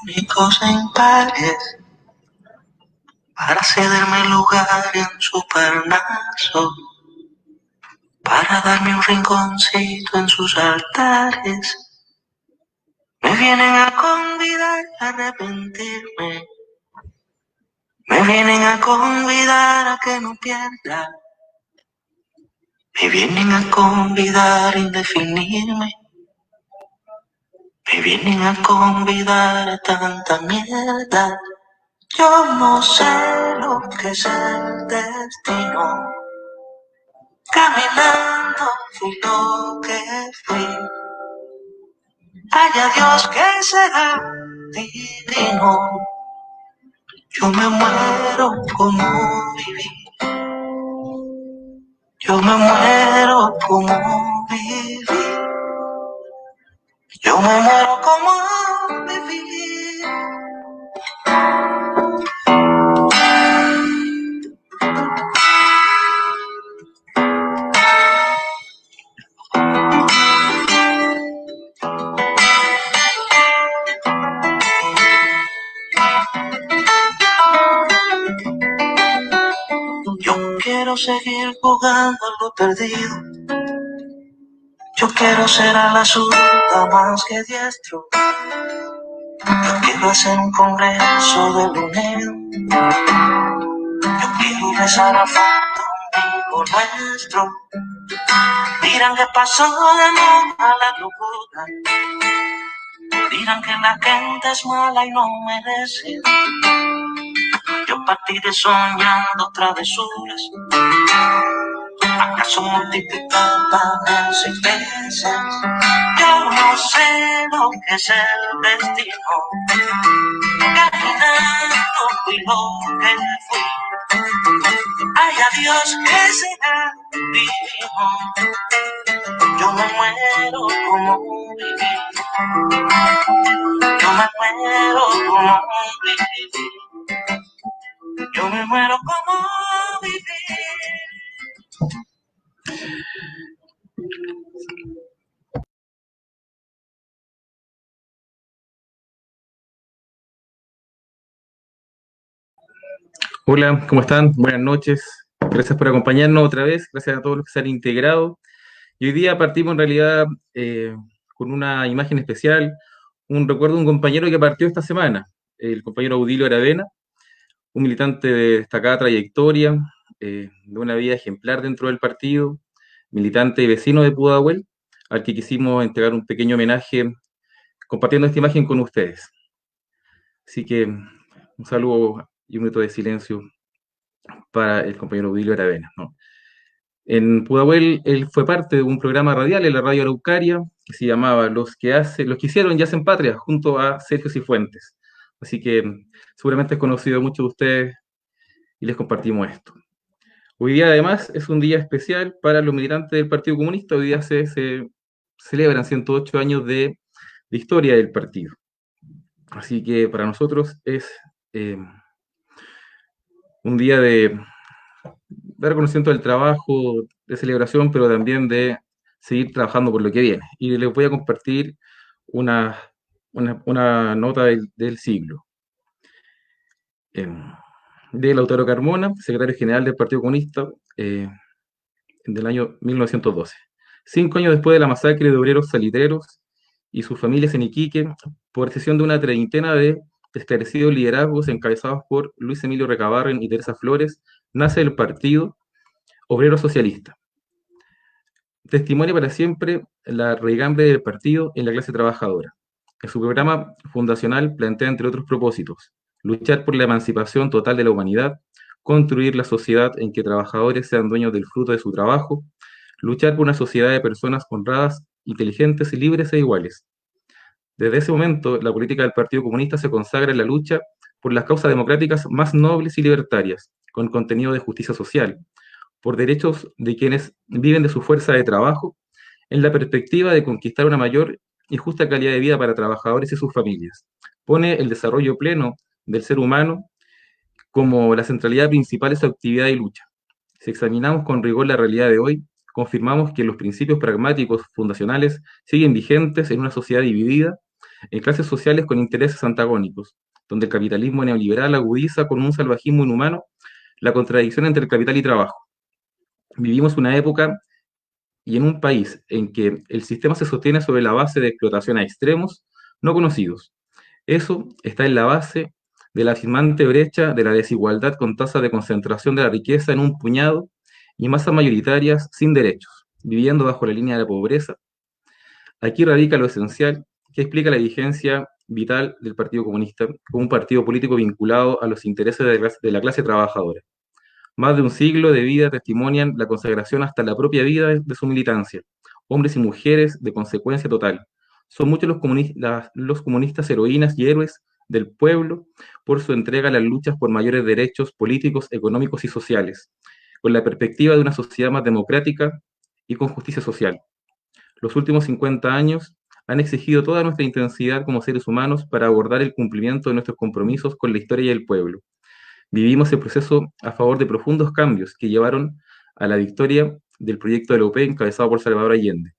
únicos en pares para cederme lugar en su parnaso, para darme un rinconcito en sus altares. Me vienen a convidar a arrepentirme, me vienen a convidar a que no pierda, me vienen a convidar a indefinirme, me vienen a convidar a tanta mierda. Yo no sé lo que es el destino, caminando fui lo que fui. Haya Dios que será divino. Yo me muero como viví. Yo me muero como viví. Yo me muero como viví. Yo quiero seguir jugando a lo perdido. Yo quiero ser a la zurda más que diestro. Yo quiero hacer un congreso de lunero. Yo quiero besar a fondo un amigo nuestro. Dirán que pasó de moda la locura. Dirán que la gente es mala y no merece. Yo partiré soñando travesuras. ¿Acaso multiplicar para 6 veces? Yo no sé lo que es el destino. Caminando fui lo que fui. Ay, adiós, que será divino. Yo me muero como viví. Yo me muero como viví. Yo me muero como viví. Hola, ¿cómo están? Buenas noches. Gracias por acompañarnos otra vez. Gracias a todos los que se han integrado. Y hoy día partimos en realidad con una imagen especial, un recuerdo de un compañero que partió esta semana, el compañero Audilio Aravena, un militante de destacada trayectoria, de una vida ejemplar dentro del partido, militante y vecino de Pudahuel, al que quisimos entregar un pequeño homenaje compartiendo esta imagen con ustedes. Así que un saludo y un minuto de silencio para el compañero Audilio Aravena, ¿no? En Pudahuel él fue parte de un programa radial en la radio Araucaria que se llamaba Los que hicieron y hacen patria, junto a Sergio Cifuentes. Así que seguramente es conocido de muchos de ustedes y les compartimos esto. Hoy día además es un día especial para los militantes del Partido Comunista. Hoy día se celebran 108 años de historia del partido. Así que para nosotros es un día de reconocimiento del trabajo, de celebración, pero también de seguir trabajando por lo que viene. Y les voy a compartir una nota del siglo. De Lautaro Carmona, secretario general del Partido Comunista, del año 1912. 5 años después de la masacre de obreros salitreros y sus familias en Iquique, por decisión de una treintena de esclarecidos liderazgos encabezados por Luis Emilio Recabarren y Teresa Flores, nace el Partido Obrero Socialista. Testimonia para siempre la raigambre del partido en la clase trabajadora. En su programa fundacional plantea, entre otros propósitos, luchar por la emancipación total de la humanidad, construir la sociedad en que trabajadores sean dueños del fruto de su trabajo, luchar por una sociedad de personas honradas, inteligentes, libres e iguales. Desde ese momento, la política del Partido Comunista se consagra en la lucha por las causas democráticas más nobles y libertarias, con contenido de justicia social, por derechos de quienes viven de su fuerza de trabajo, en la perspectiva de conquistar una mayor y justa calidad de vida para trabajadores y sus familias. Pone el desarrollo pleno del ser humano como la centralidad principal de su actividad y lucha. Si examinamos con rigor la realidad de hoy, confirmamos que los principios pragmáticos fundacionales siguen vigentes en una sociedad dividida, en clases sociales con intereses antagónicos, donde el capitalismo neoliberal agudiza con un salvajismo inhumano la contradicción entre el capital y trabajo. Vivimos una época y en un país en que el sistema se sostiene sobre la base de explotación a extremos no conocidos. Eso está en la base de la alarmante brecha de la desigualdad con tasas de concentración de la riqueza en un puñado y masas mayoritarias sin derechos, viviendo bajo la línea de la pobreza. Aquí radica lo esencial que explica la vigencia vital del Partido Comunista como un partido político vinculado a los intereses de la clase trabajadora. Más de un siglo de vida testimonian la consagración hasta la propia vida de su militancia, hombres y mujeres de consecuencia total. Son muchos los comunistas heroínas y héroes del pueblo por su entrega a las luchas por mayores derechos políticos, económicos y sociales, con la perspectiva de una sociedad más democrática y con justicia social. Los últimos 50 años han exigido toda nuestra intensidad como seres humanos para abordar el cumplimiento de nuestros compromisos con la historia y el pueblo. Vivimos el proceso a favor de profundos cambios que llevaron a la victoria del proyecto de la UP encabezado por Salvador Allende.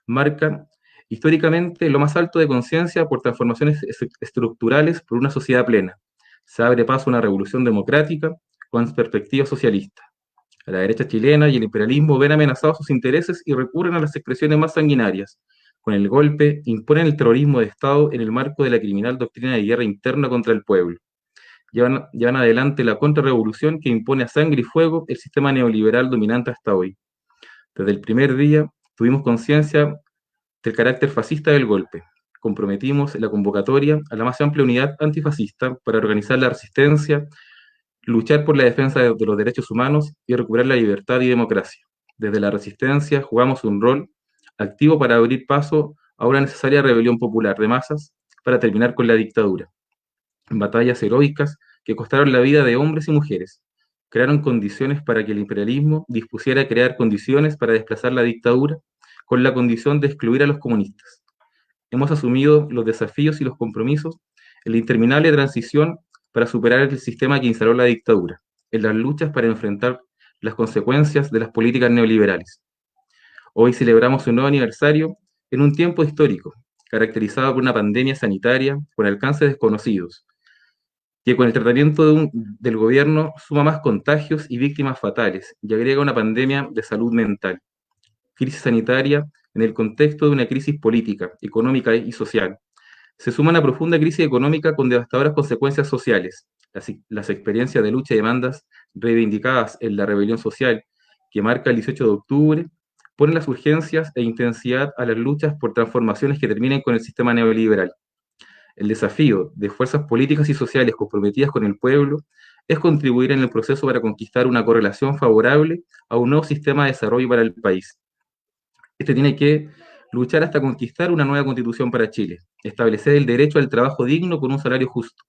Marca históricamente lo más alto de conciencia por transformaciones estructurales por una sociedad plena. Se abre paso a una revolución democrática con perspectiva socialista. A la derecha chilena y el imperialismo ven amenazados sus intereses y recurren a las expresiones más sanguinarias. Con el golpe, imponen el terrorismo de Estado en el marco de la criminal doctrina de guerra interna contra el pueblo. Llevan adelante la contrarrevolución que impone a sangre y fuego el sistema neoliberal dominante hasta hoy. Desde el primer día tuvimos conciencia del carácter fascista del golpe. Comprometimos la convocatoria a la más amplia unidad antifascista para organizar la resistencia, luchar por la defensa de los derechos humanos y recuperar la libertad y democracia. Desde la resistencia jugamos un rol activo para abrir paso a una necesaria rebelión popular de masas para terminar con la dictadura. Batallas heroicas que costaron la vida de hombres y mujeres. Crearon condiciones para que el imperialismo dispusiera a crear condiciones para desplazar la dictadura con la condición de excluir a los comunistas. Hemos asumido los desafíos y los compromisos en la interminable transición para superar el sistema que instaló la dictadura, en las luchas para enfrentar las consecuencias de las políticas neoliberales. Hoy celebramos un nuevo aniversario en un tiempo histórico, caracterizado por una pandemia sanitaria con alcances desconocidos, que con el tratamiento del gobierno suma más contagios y víctimas fatales y agrega una pandemia de salud mental. Crisis sanitaria en el contexto de una crisis política, económica y social. Se suma una profunda crisis económica con devastadoras consecuencias sociales. Las experiencias de lucha y demandas reivindicadas en la rebelión social que marca el 18 de octubre ponen las urgencias e intensidad a las luchas por transformaciones que terminen con el sistema neoliberal. El desafío de fuerzas políticas y sociales comprometidas con el pueblo es contribuir en el proceso para conquistar una correlación favorable a un nuevo sistema de desarrollo para el país. Este tiene que luchar hasta conquistar una nueva constitución para Chile, establecer el derecho al trabajo digno con un salario justo,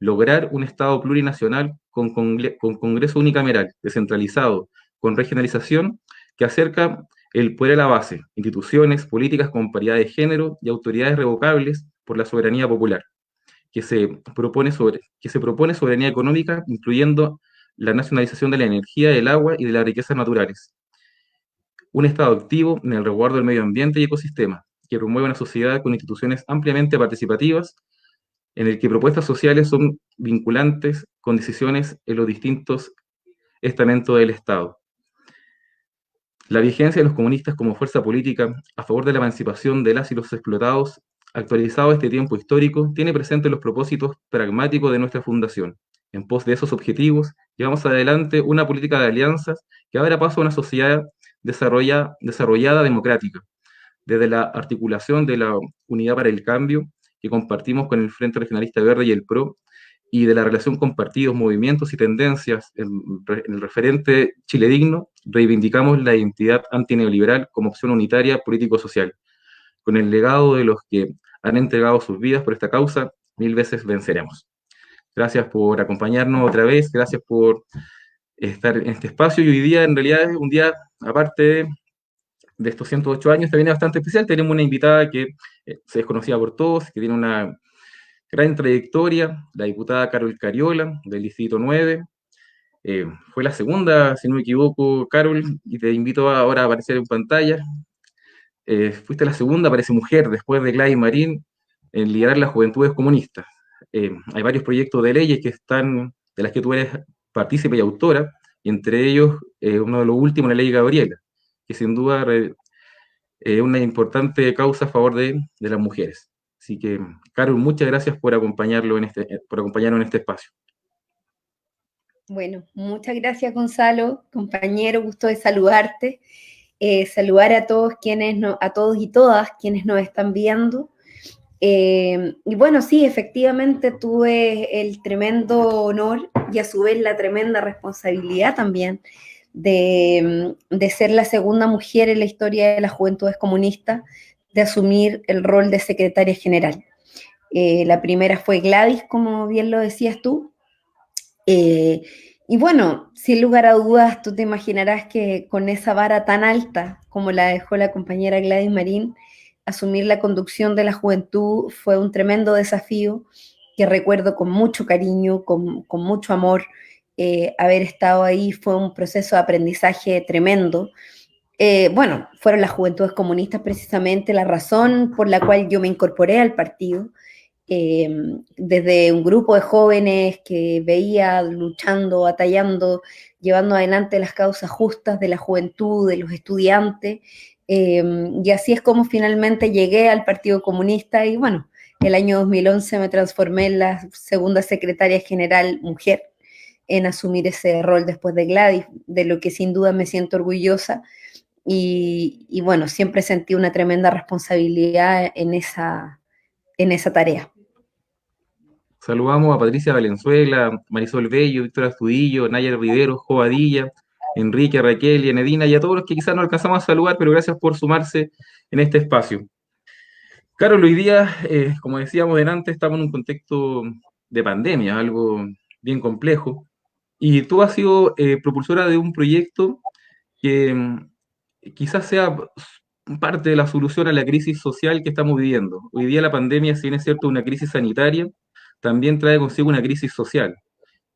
lograr un Estado plurinacional con Congreso unicameral, descentralizado, con regionalización, que acerca el poder a la base, instituciones, políticas con paridad de género y autoridades revocables por la soberanía popular, que se propone soberanía económica, incluyendo la nacionalización de la energía, del agua y de las riquezas naturales. Un Estado activo en el resguardo del medio ambiente y ecosistema, que promueva una sociedad con instituciones ampliamente participativas, en el que propuestas sociales son vinculantes con decisiones en los distintos estamentos del Estado. La vigencia de los comunistas como fuerza política a favor de la emancipación de las y los explotados, actualizado a este tiempo histórico, tiene presente los propósitos pragmáticos de nuestra fundación. En pos de esos objetivos, llevamos adelante una política de alianzas que abra paso a una sociedad desarrollada democrática, desde la articulación de la Unidad para el Cambio, que compartimos con el Frente Regionalista Verde y el PRO, y de la relación con partidos, movimientos y tendencias en el referente Chile Digno, reivindicamos la identidad antineoliberal como opción unitaria político-social. Con el legado de los que han entregado sus vidas por esta causa, 1000 veces venceremos. Gracias por acompañarnos otra vez, gracias por estar en este espacio, y hoy día en realidad es un día, aparte de estos 108 años, también es bastante especial. Tenemos una invitada que se desconocía por todos, que tiene una gran trayectoria, la diputada Carol Cariola, del Distrito 9. Fue la segunda, si no me equivoco, Carol, y te invito ahora a aparecer en pantalla. Fuiste la segunda, parece mujer, después de Gladys Marín, en liderar las juventudes comunistas. Hay varios proyectos de leyes que están, de las que tú eres partícipe y autora, y entre ellos uno de los últimos, la ley Gabriela, que sin duda es una importante causa a favor de las mujeres. Así que, Carol, muchas gracias por por acompañarnos en este espacio. Bueno, muchas gracias, Gonzalo, compañero, gusto de saludarte. Saludar a todos a todos y todas quienes nos están viendo. Y bueno, sí, efectivamente tuve el tremendo honor y a su vez la tremenda responsabilidad también de ser la segunda mujer en la historia de las juventudes comunistas de asumir el rol de secretaria general. La primera fue Gladys, como bien lo decías tú. Y bueno, sin lugar a dudas, tú te imaginarás que con esa vara tan alta como la dejó la compañera Gladys Marín, asumir la conducción de la juventud fue un tremendo desafío que recuerdo con mucho cariño, con mucho amor. Haber estado ahí fue un proceso de aprendizaje tremendo. Bueno, fueron las juventudes comunistas precisamente la razón por la cual yo me incorporé al partido. Desde un grupo de jóvenes que veía luchando, batallando, llevando adelante las causas justas de la juventud, de los estudiantes, y así es como finalmente llegué al Partido Comunista y bueno, el año 2011 me transformé en la segunda secretaria general mujer en asumir ese rol después de Gladys, de lo que sin duda me siento orgullosa y bueno, siempre sentí una tremenda responsabilidad en esa tarea. Saludamos a Patricia Valenzuela, Marisol Bello, Víctor Astudillo, Nayar Rivero, Jovadilla, Enrique, Raquel y Enedina, y a todos los que quizás no alcanzamos a saludar, pero gracias por sumarse en este espacio. Carol, hoy día, como decíamos delante, estamos en un contexto de pandemia, algo bien complejo, y tú has sido propulsora de un proyecto que quizás sea parte de la solución a la crisis social que estamos viviendo. Hoy día la pandemia, si bien es cierto una crisis sanitaria, también trae consigo una crisis social.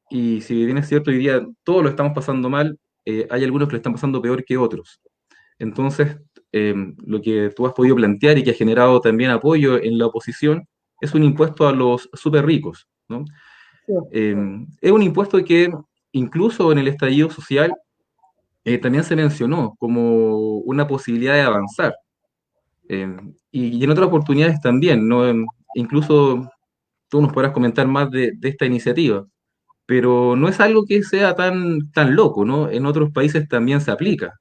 Y si bien es cierto, hoy día todos lo estamos pasando mal, hay algunos que lo están pasando peor que otros. Entonces, lo que tú has podido plantear y que ha generado también apoyo en la oposición es un impuesto a los súper ricos, ¿no? Sí. Es un impuesto que incluso en el estallido social también se mencionó como una posibilidad de avanzar. Y en otras oportunidades también, ¿no? Incluso tú nos podrás comentar más de esta iniciativa, pero no es algo que sea tan loco, ¿no? En otros países también se aplica.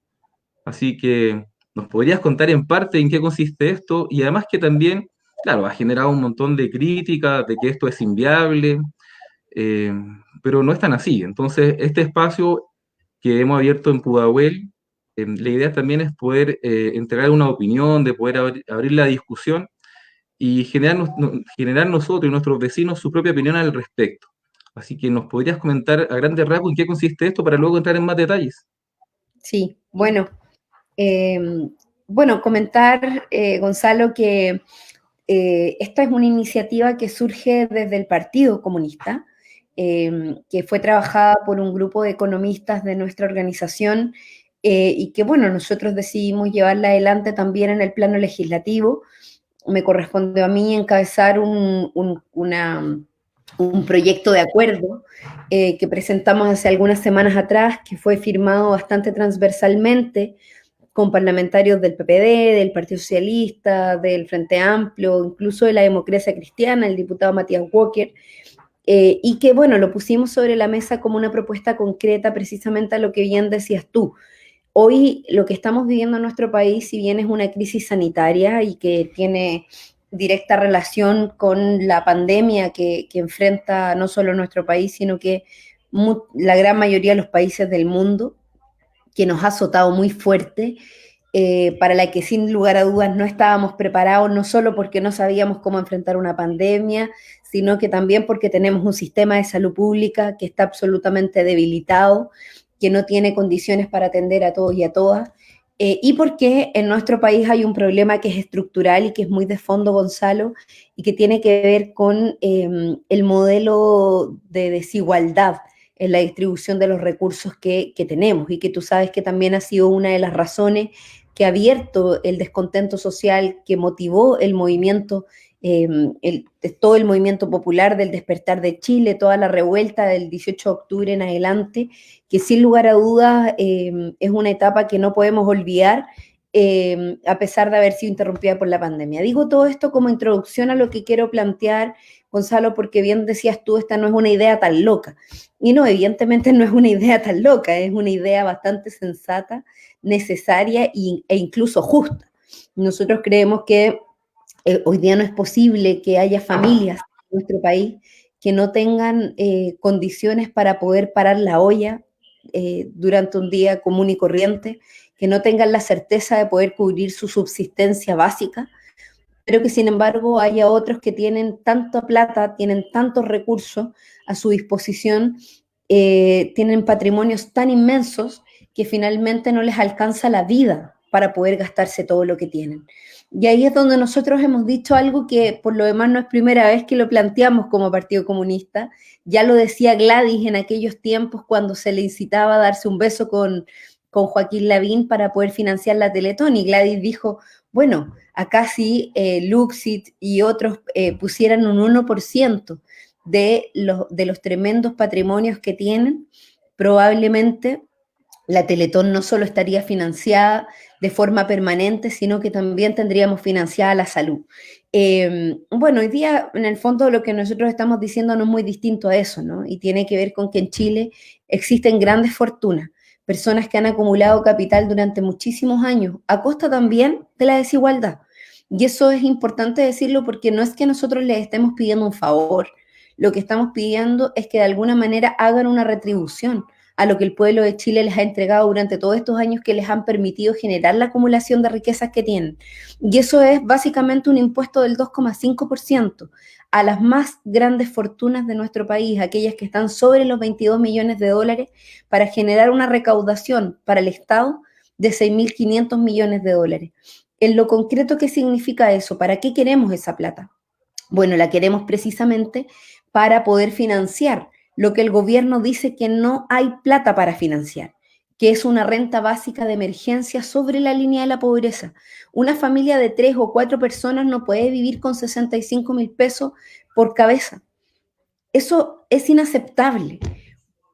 Así que nos podrías contar en parte en qué consiste esto y además que también, claro, ha generado un montón de críticas de que esto es inviable, eh, pero no es tan así. Entonces, este espacio que hemos abierto en Pudahuel, la idea también es poder entregar una opinión, de poder abrir la discusión y generar nosotros y nuestros vecinos su propia opinión al respecto. Así que nos podrías comentar a grandes rasgos en qué consiste esto para luego entrar en más detalles. Sí, bueno, eh, comentar, Gonzalo, que esta es una iniciativa que surge desde el Partido Comunista, que fue trabajada por un grupo de economistas de nuestra organización y que, bueno, nosotros decidimos llevarla adelante también en el plano legislativo. Me correspondió a mí encabezar un proyecto de acuerdo que presentamos hace algunas semanas atrás, que fue firmado bastante transversalmente con parlamentarios del PPD, del Partido Socialista, del Frente Amplio, incluso de la Democracia Cristiana, el diputado Matías Walker, y que, bueno, lo pusimos sobre la mesa como una propuesta concreta precisamente a lo que bien decías tú. Hoy lo que estamos viviendo en nuestro país, si bien es una crisis sanitaria y que tiene directa relación con la pandemia que enfrenta no solo nuestro país, sino que la gran mayoría de los países del mundo, que nos ha azotado muy fuerte, para la que sin lugar a dudas no estábamos preparados, no solo porque no sabíamos cómo enfrentar una pandemia, sino que también porque tenemos un sistema de salud pública que está absolutamente debilitado, que no tiene condiciones para atender a todos y a todas, y porque en nuestro país hay un problema que es estructural y que es muy de fondo, Gonzalo, y que tiene que ver con el modelo de desigualdad en la distribución de los recursos que tenemos y que tú sabes que también ha sido una de las razones que ha abierto el descontento social, que motivó el movimiento todo el movimiento popular del despertar de Chile, toda la revuelta del 18 de octubre en adelante, que sin lugar a dudas es una etapa que no podemos olvidar, a pesar de haber sido interrumpida por la pandemia. Digo todo esto como introducción a lo que quiero plantear, Gonzalo, porque bien decías tú, esta no es una idea tan loca. Y no, evidentemente no es una idea tan loca, es una idea bastante sensata, necesaria e incluso justa. Nosotros creemos que hoy día no es posible que haya familias en nuestro país que no tengan condiciones para poder parar la olla durante un día común y corriente, que no tengan la certeza de poder cubrir su subsistencia básica, pero que sin embargo haya otros que tienen tanta plata, tienen tantos recursos a su disposición, tienen patrimonios tan inmensos que finalmente no les alcanza la vida para poder gastarse todo lo que tienen. Y ahí es donde nosotros hemos dicho algo que por lo demás no es primera vez que lo planteamos como Partido Comunista. Ya lo decía Gladys en aquellos tiempos cuando se le incitaba a darse un beso con Joaquín Lavín para poder financiar la Teletón. Y Gladys dijo, bueno, acá sí Luxit y otros pusieran un 1% de los tremendos patrimonios que tienen, probablemente la Teletón no solo estaría financiada de forma permanente, sino que también tendríamos financiada la salud. Bueno, hoy día, en el fondo, lo que nosotros estamos diciendo no es muy distinto a eso, ¿no? Y tiene que ver con que en Chile existen grandes fortunas, personas que han acumulado capital durante muchísimos años, a costa también de la desigualdad. Y eso es importante decirlo porque no es que nosotros les estemos pidiendo un favor, lo que estamos pidiendo es que de alguna manera hagan una retribución a lo que el pueblo de Chile les ha entregado durante todos estos años que les han permitido generar la acumulación de riquezas que tienen. Y eso es básicamente un impuesto del 2,5% a las más grandes fortunas de nuestro país, aquellas que están sobre los 22 millones de dólares, para generar una recaudación para el Estado de 6.500 millones de dólares. En lo concreto, ¿qué significa eso? ¿Para qué queremos esa plata? Bueno, la queremos precisamente para poder financiar lo que el gobierno dice que no hay plata para financiar, que es una renta básica de emergencia sobre la línea de la pobreza. Una familia de 3 o 4 personas no puede vivir con 65.000 pesos por cabeza. Eso es inaceptable.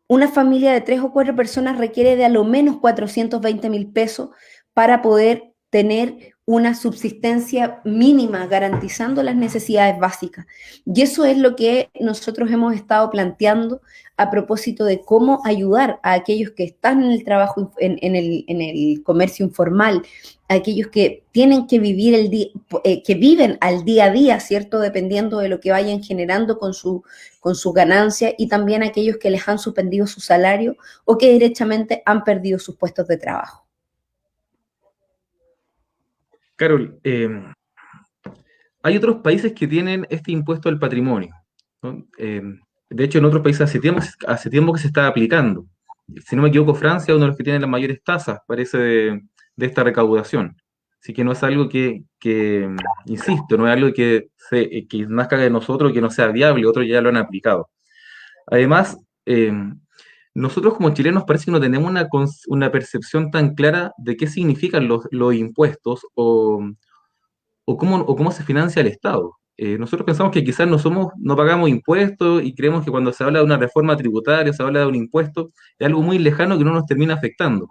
Una familia de 3 o 4 personas requiere de a lo menos 420.000 pesos para poder tener una subsistencia mínima, garantizando las necesidades básicas. Y eso es lo que nosotros hemos estado planteando a propósito de cómo ayudar a aquellos que están en el trabajo, en el comercio informal, a aquellos que tienen que vivir que viven al día a día, ¿cierto? Dependiendo de lo que vayan generando con su ganancia, y también a aquellos que les han suspendido su salario o que derechamente han perdido sus puestos de trabajo. Carol, hay otros países que tienen este impuesto al patrimonio, ¿no? De hecho, en otros países hace tiempo que se está aplicando. Si no me equivoco, Francia es uno de los que tiene las mayores tasas, parece, de esta recaudación. Así que no es algo insisto, no es algo que nazca de nosotros, que no sea viable, otros ya lo han aplicado. Además, nosotros como chilenos parece que no tenemos una percepción tan clara de qué significan los impuestos o cómo se financia el Estado. Nosotros pensamos que quizás no pagamos impuestos y creemos que cuando se habla de una reforma tributaria, se habla de un impuesto, es algo muy lejano que no nos termina afectando.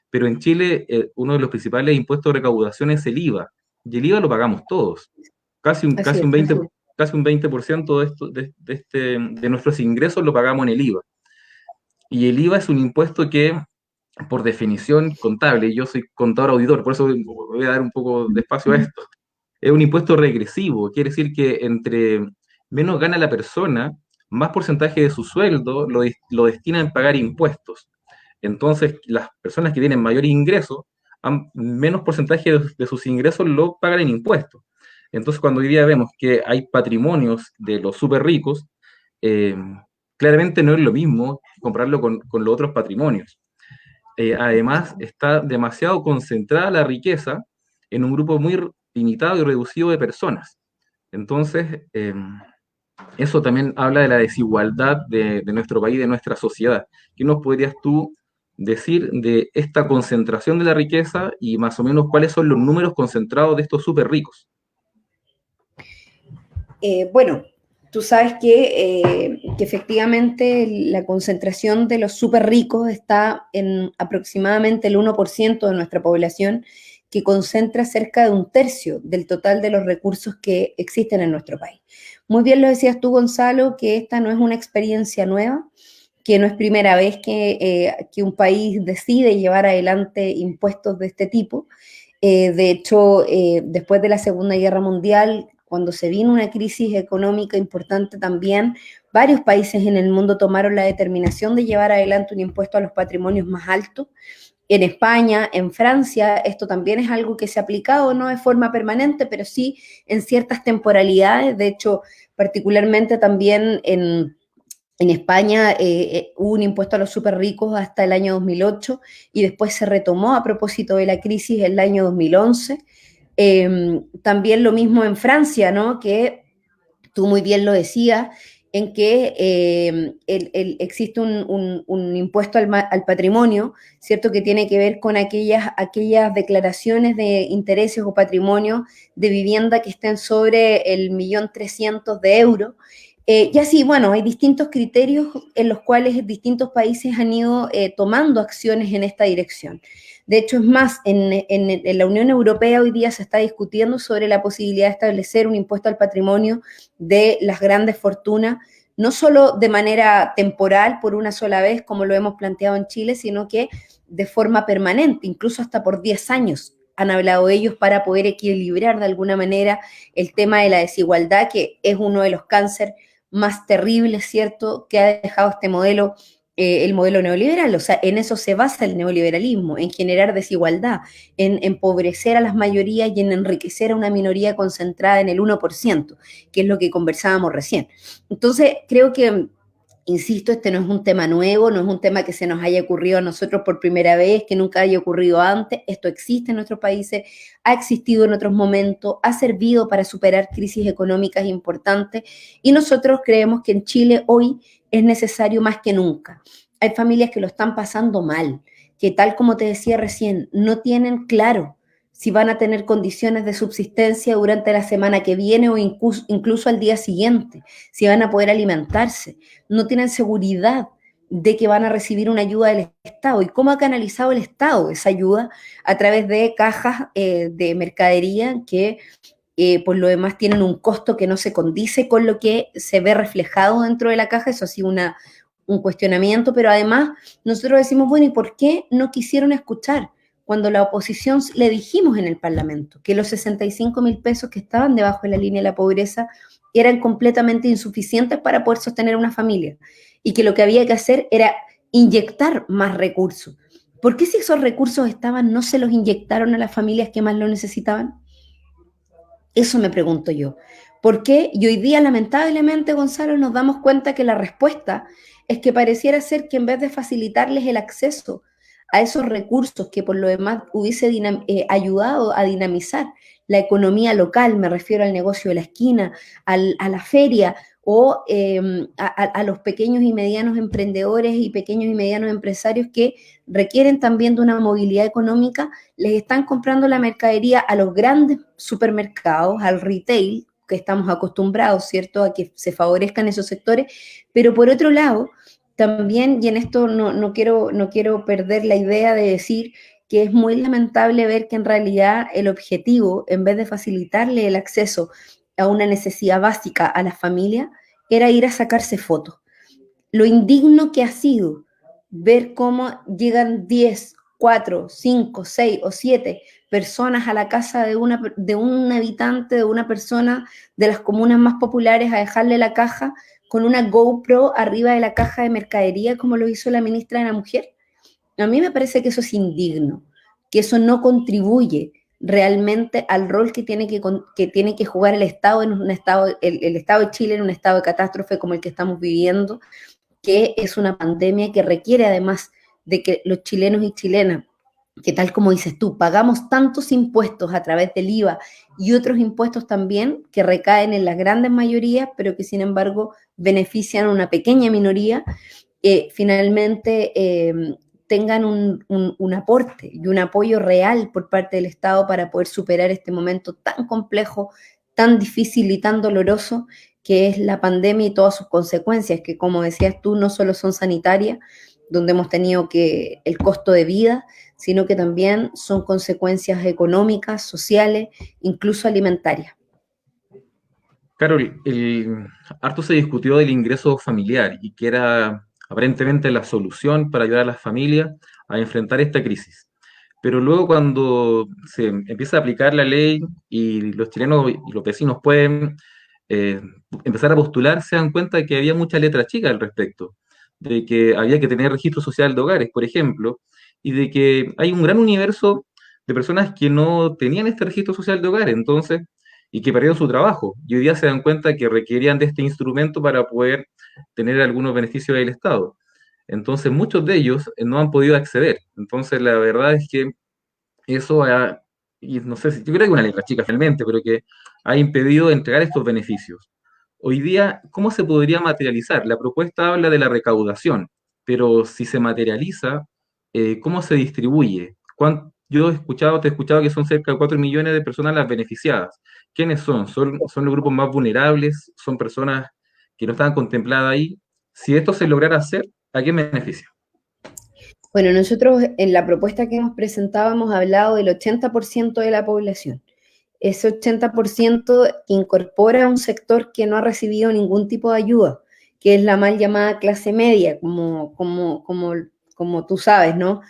Pero en Chile, uno de los principales impuestos de recaudación es el IVA, y el IVA lo pagamos todos. Casi un, casi un 20, casi un 20% de nuestros ingresos lo pagamos en el IVA. Y el IVA es un impuesto que, por definición contable, yo soy contador auditor, por eso voy a dar un poco de espacio a esto, es un impuesto regresivo, quiere decir que entre menos gana la persona, más porcentaje de su sueldo lo destina en pagar impuestos. Entonces, las personas que tienen mayor ingreso, menos porcentaje de sus ingresos lo pagan en impuestos. Entonces, cuando hoy día vemos que hay patrimonios de los súper ricos, claramente no es lo mismo compararlo con los otros patrimonios. Además, está demasiado concentrada la riqueza en un grupo muy limitado y reducido de personas. Entonces, eso también habla de la desigualdad de nuestro país, de nuestra sociedad. ¿Qué nos podrías tú decir de esta concentración de la riqueza y más o menos cuáles son los números concentrados de estos súper ricos? Bueno, tú sabes que efectivamente la concentración de los súper ricos está en aproximadamente el 1% de nuestra población, que concentra cerca de un tercio del total de los recursos que existen en nuestro país. Muy bien lo decías tú, Gonzalo, que esta no es una experiencia nueva, que no es primera vez que un país decide llevar adelante impuestos de este tipo. De hecho, después de la Segunda Guerra Mundial, cuando se vino una crisis económica importante también, varios países en el mundo tomaron la determinación de llevar adelante un impuesto a los patrimonios más altos. En España, en Francia, esto también es algo que se ha aplicado, no de forma permanente, pero sí en ciertas temporalidades. De hecho, particularmente también en España hubo un impuesto a los súper ricos hasta el año 2008 y después se retomó a propósito de la crisis el año 2011. También lo mismo en Francia, ¿no? Que tú muy bien lo decías, en que existe un impuesto al patrimonio, ¿cierto? Que tiene que ver con aquellas declaraciones de intereses o patrimonio de vivienda que estén sobre el 1.300.000 euros. Y así, bueno, hay distintos criterios en los cuales distintos países han ido tomando acciones en esta dirección. De hecho, es más, en la Unión Europea hoy día se está discutiendo sobre la posibilidad de establecer un impuesto al patrimonio de las grandes fortunas, no solo de manera temporal, por una sola vez, como lo hemos planteado en Chile, sino que de forma permanente, incluso hasta por 10 años han hablado ellos, para poder equilibrar de alguna manera el tema de la desigualdad, que es uno de los cánceres más terribles, ¿cierto?, que ha dejado este modelo, el modelo neoliberal. O sea, en eso se basa el neoliberalismo, en generar desigualdad, en empobrecer a las mayorías y en enriquecer a una minoría concentrada en el 1%, que es lo que conversábamos recién. Entonces, creo que, insisto, este no es un tema nuevo, no es un tema que se nos haya ocurrido a nosotros por primera vez, que nunca haya ocurrido antes. Esto existe en nuestros países, ha existido en otros momentos, ha servido para superar crisis económicas importantes y nosotros creemos que en Chile hoy es necesario más que nunca. Hay familias que lo están pasando mal, que tal como te decía recién, no tienen claro si van a tener condiciones de subsistencia durante la semana que viene o incluso al día siguiente, si van a poder alimentarse, no tienen seguridad de que van a recibir una ayuda del Estado. ¿Y cómo ha canalizado el Estado esa ayuda? A través de cajas de mercadería que por lo demás tienen un costo que no se condice con lo que se ve reflejado dentro de la caja. Eso ha sido un cuestionamiento, pero además nosotros decimos, bueno, ¿y por qué no quisieron escuchar? Cuando la oposición le dijimos en el Parlamento que los 65.000 pesos que estaban debajo de la línea de la pobreza eran completamente insuficientes para poder sostener una familia y que lo que había que hacer era inyectar más recursos. ¿Por qué, si esos recursos estaban, no se los inyectaron a las familias que más lo necesitaban? Eso me pregunto yo. ¿Por qué? Y hoy día, lamentablemente, Gonzalo, nos damos cuenta que la respuesta es que pareciera ser que en vez de facilitarles el acceso a esos recursos que por lo demás hubiese ayudado a dinamizar la economía local, me refiero al negocio de la esquina, a la feria o a los pequeños y medianos emprendedores y pequeños y medianos empresarios que requieren también de una movilidad económica, les están comprando la mercadería a los grandes supermercados, al retail, que estamos acostumbrados, ¿cierto?, a que se favorezcan esos sectores, pero por otro lado, también, y en esto no quiero perder la idea de decir que es muy lamentable ver que en realidad el objetivo, en vez de facilitarle el acceso a una necesidad básica a las familias, era ir a sacarse fotos. Lo indigno que ha sido ver cómo llegan 10, 4, 5, 6 o 7 personas a la casa de un habitante, de una persona de las comunas más populares, a dejarle la caja con una GoPro arriba de la caja de mercadería, como lo hizo la ministra de la Mujer. A mí me parece que eso es indigno, que eso no contribuye realmente al rol que tiene que jugar el Estado en un estado, el Estado de Chile en un estado de catástrofe como el que estamos viviendo, que es una pandemia que requiere, además de que los chilenos y chilenas, que tal como dices tú, pagamos tantos impuestos a través del IVA y otros impuestos también que recaen en las grandes mayorías, pero que sin embargo benefician a una pequeña minoría, finalmente tengan un aporte y un apoyo real por parte del Estado para poder superar este momento tan complejo, tan difícil y tan doloroso que es la pandemia y todas sus consecuencias, que como decías tú, no solo son sanitarias, donde hemos tenido que el costo de vida, sino que también son consecuencias económicas, sociales, incluso alimentarias. Carol, harto se discutió del ingreso familiar y que era aparentemente la solución para ayudar a las familias a enfrentar esta crisis. Pero luego cuando se empieza a aplicar la ley y los chilenos y los vecinos pueden eh, empezar a postular, se dan cuenta de que había mucha letra chica al respecto, de que había que tener registro social de hogares, por ejemplo, y de que hay un gran universo de personas que no tenían este registro social de hogares, entonces, y que perdieron su trabajo, y hoy día se dan cuenta que requerían de este instrumento para poder tener algunos beneficios del Estado. Entonces, muchos de ellos no han podido acceder. Entonces, la verdad es que eso ha, y no sé si, yo creo que una letra chica finalmente, pero que ha impedido entregar estos beneficios. Hoy día, ¿cómo se podría materializar? La propuesta habla de la recaudación, pero si se materializa, ¿cómo se distribuye? Yo te he escuchado que son cerca de 4 millones de personas las beneficiadas. ¿Quiénes son? ¿Son los grupos más vulnerables? ¿Son personas que no estaban contempladas ahí? Si esto se lograra hacer, ¿a quién beneficia? Bueno, nosotros en la propuesta que hemos presentado hemos hablado del 80% de la población. Ese 80% incorpora un sector que no ha recibido ningún tipo de ayuda, que es la mal llamada clase media, como tú sabes, ¿no?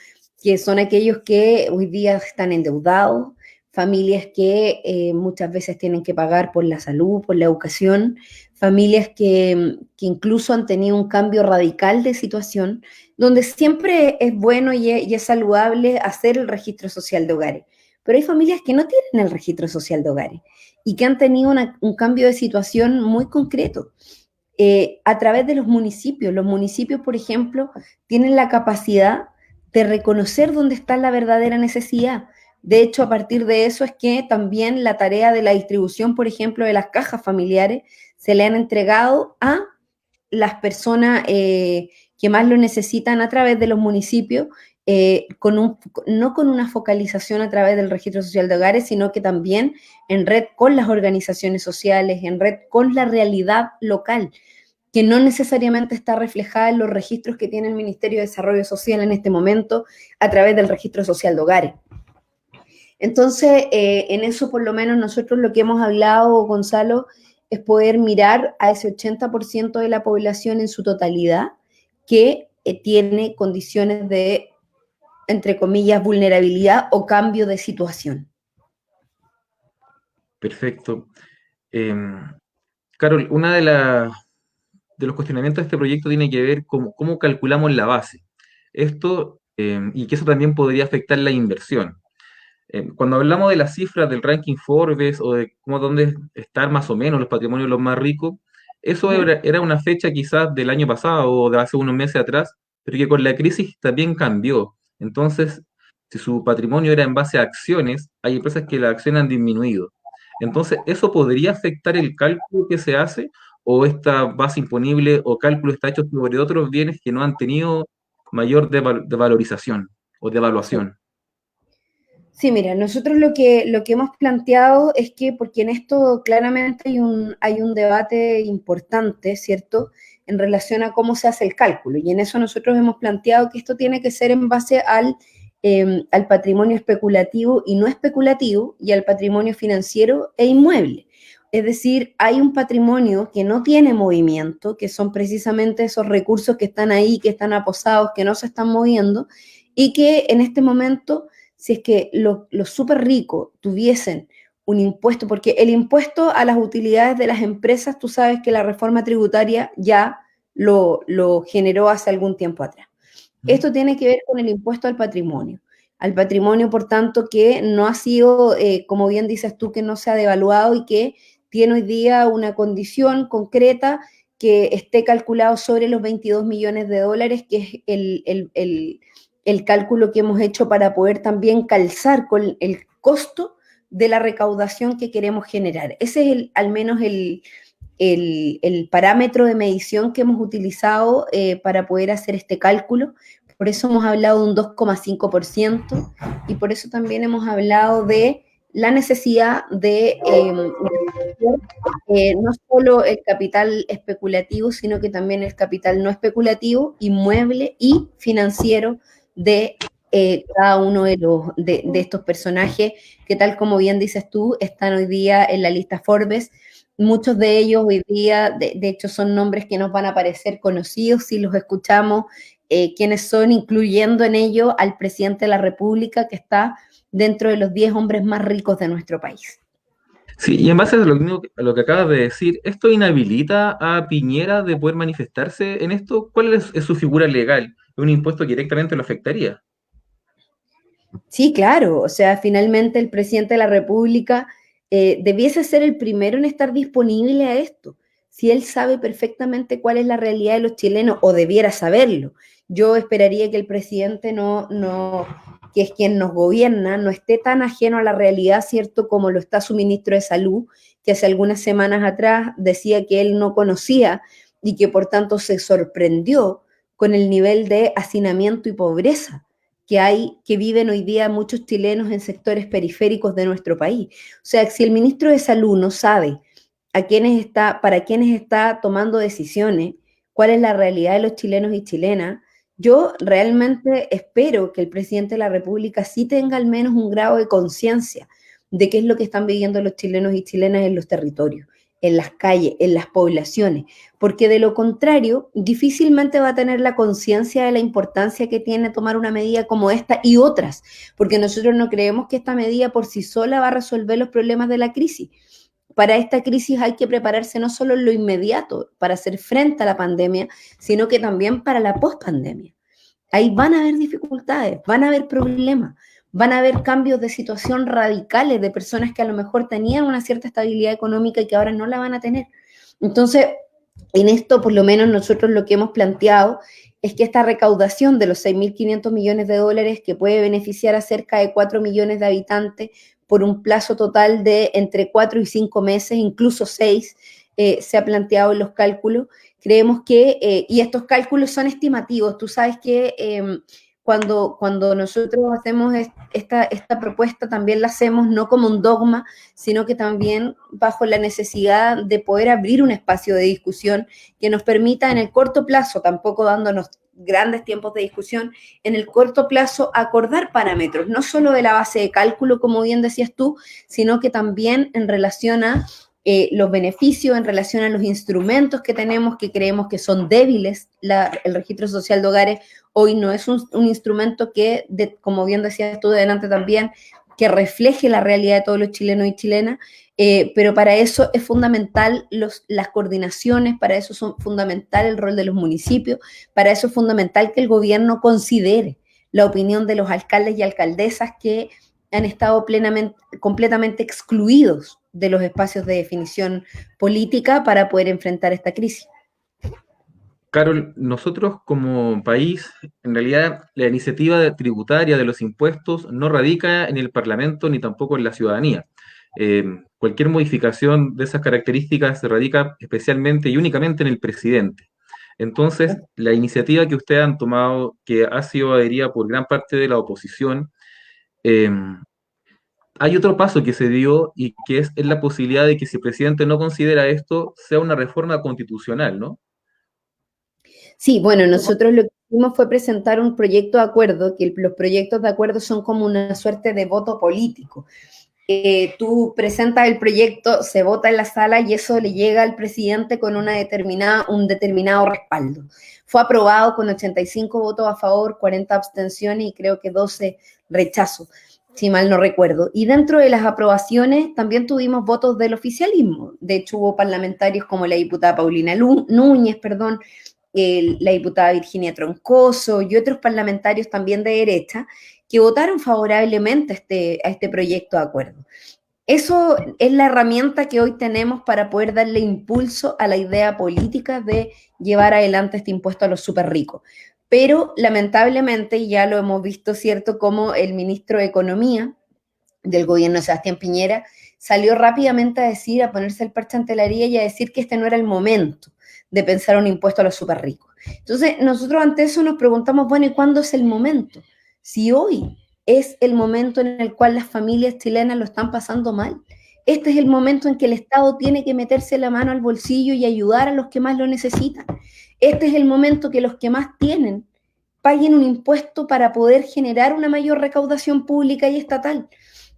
Que son aquellos que hoy día están endeudados, familias que muchas veces tienen que pagar por la salud, por la educación, familias que incluso han tenido un cambio radical de situación, donde siempre es bueno y es saludable hacer el registro social de hogares. Pero hay familias que no tienen el registro social de hogares y que han tenido un cambio de situación muy concreto. A través de los municipios. Los municipios, por ejemplo, tienen la capacidad de reconocer dónde está la verdadera necesidad. De hecho, a partir de eso es que también la tarea de la distribución, por ejemplo, de las cajas familiares, se le han entregado a las personas que más lo necesitan a través de los municipios, no con una focalización a través del registro social de hogares, sino que también en red con las organizaciones sociales, en red con la realidad local, que no necesariamente está reflejada en los registros que tiene el Ministerio de Desarrollo Social en este momento a través del registro social de hogares. Entonces, en eso por lo menos nosotros lo que hemos hablado, Gonzalo, es poder mirar a ese 80% de la población en su totalidad que tiene condiciones de, entre comillas, vulnerabilidad o cambio de situación. Perfecto. Carol, de los cuestionamientos de este proyecto tiene que ver con cómo calculamos la base. Esto, y que eso también podría afectar la inversión. Cuando hablamos de las cifras del ranking Forbes o de dónde están más o menos los patrimonios los más ricos, eso era una fecha quizás del año pasado o de hace unos meses atrás, pero que con la crisis también cambió. Entonces, si su patrimonio era en base a acciones, hay empresas que las acciones han disminuido. Entonces, ¿eso podría afectar el cálculo que se hace o esta base imponible o cálculo está hecho sobre otros bienes que no han tenido mayor valorización o devaluación? Sí, mira, nosotros lo que hemos planteado es que, porque en esto claramente hay un debate importante, ¿cierto?, en relación a cómo se hace el cálculo. Y en eso nosotros hemos planteado que esto tiene que ser en base al patrimonio especulativo y no especulativo y al patrimonio financiero e inmueble. Es decir, hay un patrimonio que no tiene movimiento, que son precisamente esos recursos que están ahí, que están aposados, que no se están moviendo, y que en este momento, si es que los súper ricos tuviesen un impuesto, porque el impuesto a las utilidades de las empresas, tú sabes que la reforma tributaria ya lo generó hace algún tiempo atrás. Esto tiene que ver con el impuesto al patrimonio, por tanto, que no ha sido, como bien dices tú, que no se ha devaluado y que tiene hoy día una condición concreta que esté calculado sobre los 22 millones de dólares, que es el cálculo que hemos hecho para poder también calzar con el costo de la recaudación que queremos generar. Ese es al menos el parámetro de medición que hemos utilizado para poder hacer este cálculo. Por eso hemos hablado de un 2,5% y por eso también hemos hablado de la necesidad de no solo el capital especulativo, sino que también el capital no especulativo, inmueble y financiero de cada uno de estos personajes que, tal como bien dices tú, están hoy día en la lista Forbes. Muchos de ellos hoy día, de hecho, son nombres que nos van a parecer conocidos si los escuchamos, quienes son, incluyendo en ello al presidente de la República, que está dentro de los 10 hombres más ricos de nuestro país. Sí, y en base a lo que acabas de decir, ¿esto inhabilita a Piñera de poder manifestarse en esto? ¿Cuál es su figura legal? ¿Un impuesto que directamente lo afectaría? Sí, claro, o sea, finalmente el presidente de la República debiese ser el primero en estar disponible a esto. Si él sabe perfectamente cuál es la realidad de los chilenos, o debiera saberlo, yo esperaría que el presidente que es quien nos gobierna, no esté tan ajeno a la realidad, ¿cierto?, como lo está su ministro de Salud, que hace algunas semanas atrás decía que él no conocía y que por tanto se sorprendió con el nivel de hacinamiento y pobreza que viven hoy día muchos chilenos en sectores periféricos de nuestro país. O sea, si el ministro de Salud no sabe para quiénes está tomando decisiones, cuál es la realidad de los chilenos y chilenas, yo realmente espero que el presidente de la República sí tenga al menos un grado de conciencia de qué es lo que están viviendo los chilenos y chilenas en los territorios, en las calles, en las poblaciones, porque de lo contrario, difícilmente va a tener la conciencia de la importancia que tiene tomar una medida como esta y otras, porque nosotros no creemos que esta medida por sí sola va a resolver los problemas de la crisis. Para esta crisis hay que prepararse no solo en lo inmediato para hacer frente a la pandemia, sino que también para la pospandemia. Ahí van a haber dificultades, van a haber problemas, van a haber cambios de situación radicales de personas que a lo mejor tenían una cierta estabilidad económica y que ahora no la van a tener. Entonces, en esto, por lo menos nosotros lo que hemos planteado es que esta recaudación de los 6.500 millones de dólares, que puede beneficiar a cerca de 4 millones de habitantes por un plazo total de entre 4 y 5 meses, incluso 6, se ha planteado en los cálculos. Creemos que, y estos cálculos son estimativos, tú sabes que cuando nosotros hacemos esta propuesta también la hacemos no como un dogma, sino que también bajo la necesidad de poder abrir un espacio de discusión que nos permita en el corto plazo, tampoco dándonos grandes tiempos de discusión, en el corto plazo acordar parámetros, no solo de la base de cálculo, como bien decías tú, sino que también en relación a los beneficios, en relación a los instrumentos que tenemos, que creemos que son débiles. El registro social de hogares hoy no es un instrumento que, como bien decías tú de adelante también, que refleje la realidad de todos los chilenos y chilenas, pero para eso es fundamental las coordinaciones, para eso es fundamental el rol de los municipios, para eso es fundamental que el gobierno considere la opinión de los alcaldes y alcaldesas que han estado completamente excluidos de los espacios de definición política para poder enfrentar esta crisis. Carol, nosotros como país, en realidad la iniciativa tributaria de los impuestos no radica en el Parlamento ni tampoco en la ciudadanía. Cualquier modificación de esas características se radica especialmente y únicamente en el presidente. Entonces, la iniciativa que ustedes han tomado, que ha sido adherida por gran parte de la oposición, eh, hay otro paso que se dio y que es la posibilidad de que si el presidente no considera esto, sea una reforma constitucional, ¿no? Sí, bueno, nosotros lo que hicimos fue presentar un proyecto de acuerdo, que los proyectos de acuerdo son como una suerte de voto político. Tú presentas el proyecto, se vota en la sala y eso le llega al presidente con un determinado respaldo. Fue aprobado con 85 votos a favor, 40 abstenciones y creo que 12 rechazos, si mal no recuerdo. Y dentro de las aprobaciones también tuvimos votos del oficialismo. De hecho, hubo parlamentarios como la diputada Paulina Núñez, la diputada Virginia Troncoso y otros parlamentarios también de derecha que votaron favorablemente a este proyecto de acuerdo. Eso es la herramienta que hoy tenemos para poder darle impulso a la idea política de llevar adelante este impuesto a los súper ricos. Pero lamentablemente ya lo hemos visto, ¿cierto?, como el ministro de Economía del gobierno de Sebastián Piñera salió rápidamente a ponerse el parche ante la herida y a decir que este no era el momento de pensar un impuesto a los súper ricos. Entonces, nosotros ante eso nos preguntamos, bueno, ¿y cuándo es el momento? Si hoy es el momento en el cual las familias chilenas lo están pasando mal. Este es el momento en que el Estado tiene que meterse la mano al bolsillo y ayudar a los que más lo necesitan. Este es el momento que los que más tienen paguen un impuesto para poder generar una mayor recaudación pública y estatal.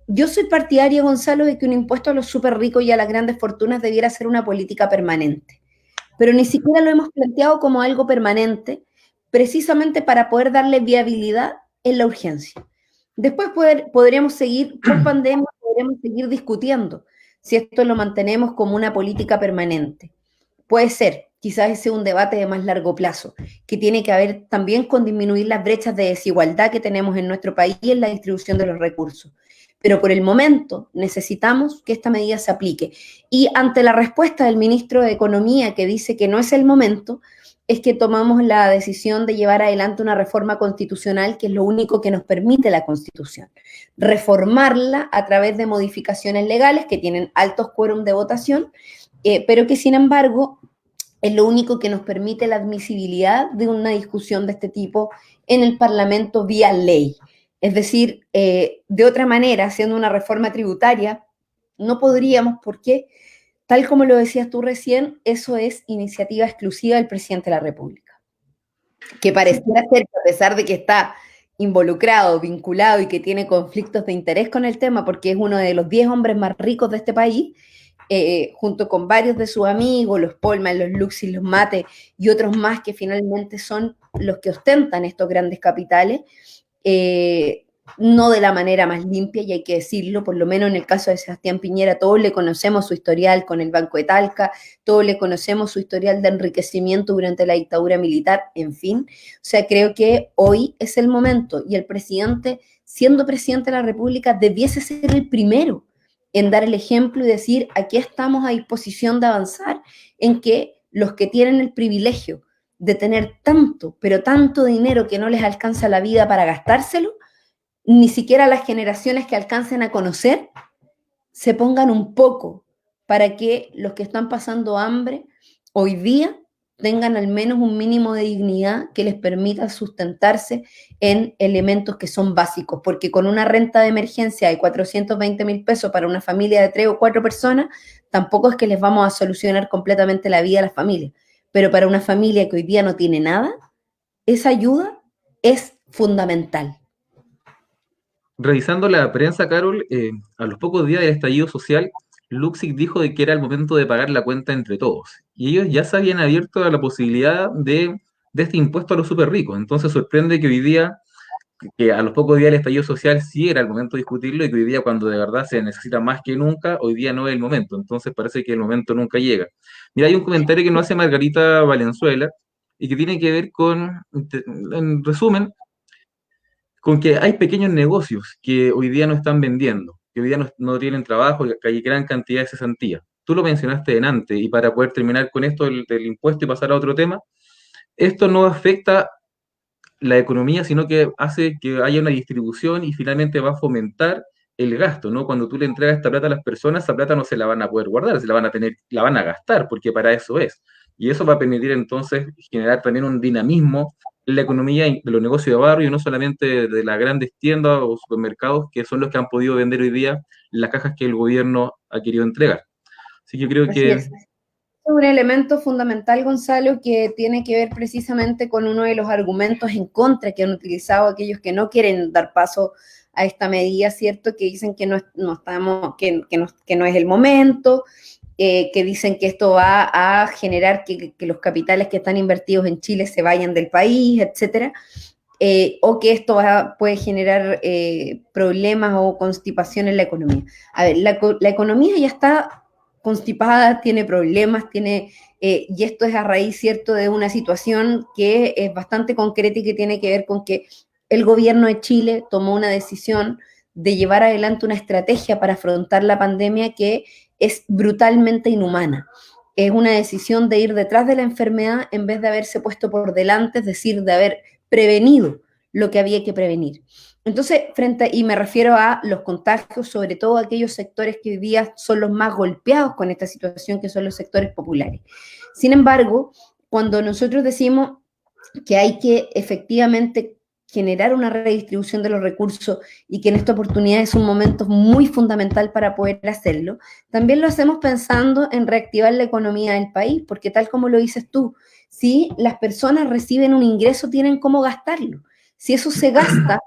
Yo soy partidaria, Gonzalo, de que un impuesto a los súper ricos y a las grandes fortunas debiera ser una política permanente, pero ni siquiera lo hemos planteado como algo permanente, precisamente para poder darle viabilidad en la urgencia. Después podremos seguir, por pandemia, podremos seguir discutiendo si esto lo mantenemos como una política permanente. Puede ser, quizás ese es un debate de más largo plazo, que tiene que ver también con disminuir las brechas de desigualdad que tenemos en nuestro país y en la distribución de los recursos. Pero por el momento necesitamos que esta medida se aplique. Y ante la respuesta del ministro de Economía, que dice que no es el momento, es que tomamos la decisión de llevar adelante una reforma constitucional, que es lo único que nos permite la Constitución. Reformarla a través de modificaciones legales que tienen altos quórum de votación, pero que sin embargo es lo único que nos permite la admisibilidad de una discusión de este tipo en el Parlamento vía ley. Es decir, de otra manera, haciendo una reforma tributaria, no podríamos, porque, tal como lo decías tú recién, eso es iniciativa exclusiva del presidente de la República. Que pareciera ser que, a pesar de que está involucrado, vinculado y que tiene conflictos de interés con el tema, porque es uno de los 10 hombres más ricos de este país, junto con varios de sus amigos, los Polman, los Luxis, los Mate y otros más que finalmente son los que ostentan estos grandes capitales, no de la manera más limpia, y hay que decirlo, por lo menos en el caso de Sebastián Piñera, todos le conocemos su historial con el Banco de Talca, todos le conocemos su historial de enriquecimiento durante la dictadura militar, en fin. O sea, creo que hoy es el momento, y el presidente, siendo presidente de la República, debiese ser el primero en dar el ejemplo y decir, aquí estamos a disposición de avanzar en que los que tienen el privilegio de tener tanto, pero tanto dinero que no les alcanza la vida para gastárselo, ni siquiera las generaciones que alcancen a conocer, se pongan un poco para que los que están pasando hambre hoy día tengan al menos un mínimo de dignidad que les permita sustentarse en elementos que son básicos, porque con una renta de emergencia de 420.000 pesos para una familia de 3 o 4 personas, tampoco es que les vamos a solucionar completamente la vida a las familias, pero para una familia que hoy día no tiene nada, esa ayuda es fundamental. Revisando la prensa, Carol, a los pocos días del estallido social, Luxic dijo de que era el momento de pagar la cuenta entre todos. Y ellos ya se habían abierto a la posibilidad de este impuesto a los súper ricos. Entonces sorprende que hoy día, que a los pocos días del estallido social sí era el momento de discutirlo, y que hoy día, cuando de verdad se necesita más que nunca, hoy día no es el momento. Entonces parece que el momento nunca llega. Mira, hay un comentario que nos hace Margarita Valenzuela y que tiene que ver con, en resumen, con que hay pequeños negocios que hoy día no están vendiendo, que hoy día no tienen trabajo, que hay gran cantidad de cesantía. Tú lo mencionaste en antes, y para poder terminar con esto del impuesto y pasar a otro tema, esto no afecta la economía, sino que hace que haya una distribución y finalmente va a fomentar el gasto, ¿no? Cuando tú le entregas esta plata a las personas, esa plata no se la van a poder guardar, se la van a tener, la van a gastar, porque para eso es. Y eso va a permitir entonces generar también un dinamismo en la economía de los negocios de barrio, y no solamente de las grandes tiendas o supermercados, que son los que han podido vender hoy día las cajas que el gobierno ha querido entregar. Así que yo creo Así que es. Un elemento fundamental, Gonzalo, que tiene que ver precisamente con uno de los argumentos en contra que han utilizado aquellos que no quieren dar paso a esta medida, ¿cierto? Que dicen que no estamos, que no es el momento, que dicen que esto va a generar que los capitales que están invertidos en Chile se vayan del país, etcétera, o que esto puede generar problemas o constipación en la economía. A ver, la economía ya está constipada, tiene problemas, y esto es a raíz, ¿cierto?, de una situación que es bastante concreta y que tiene que ver con que el gobierno de Chile tomó una decisión de llevar adelante una estrategia para afrontar la pandemia que es brutalmente inhumana. Es una decisión de ir detrás de la enfermedad en vez de haberse puesto por delante, es decir, de haber prevenido lo que había que prevenir. Entonces, y me refiero a los contagios, sobre todo aquellos sectores que hoy día son los más golpeados con esta situación, que son los sectores populares. Sin embargo, cuando nosotros decimos que hay que efectivamente generar una redistribución de los recursos y que en esta oportunidad es un momento muy fundamental para poder hacerlo, también lo hacemos pensando en reactivar la economía del país, porque tal como lo dices tú, si las personas reciben un ingreso, tienen cómo gastarlo. Si eso se gasta,